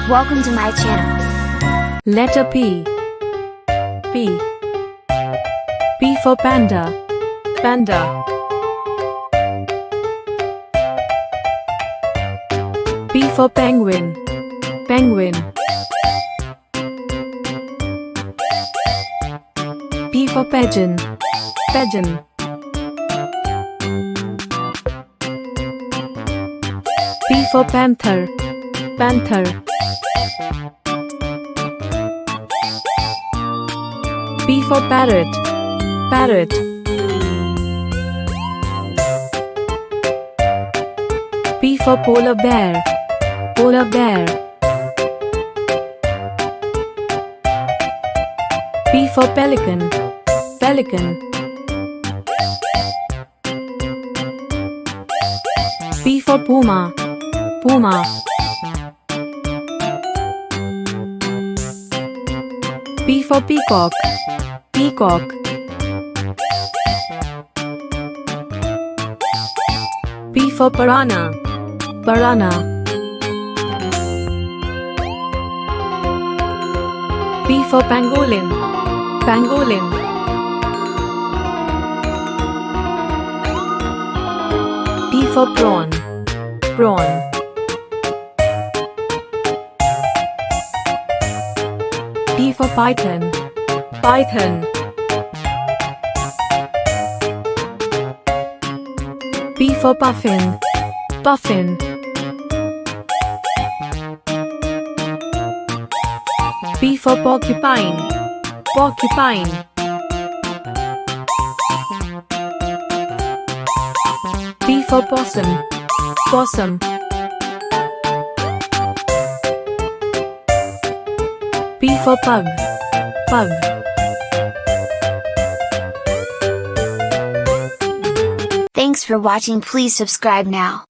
Welcome to my channel. Letter P. P. P for panda. Panda. P for penguin. Penguin. P for pigeon. Pigeon. P for panther. Panther. P for parrot. Parrot. P for polar bear. Polar bear. P for pelican. Pelican. P for puma. Puma. P for peacock. Peacock. P for piranha. Piranha. P for pangolin. Pangolin. P for prawn. Prawn. P for python. Python. P for puffin. Puffin. P for porcupine. Porcupine. P for possum. Possum. P for pug. Pug. Thanks for watching. Please subscribe now.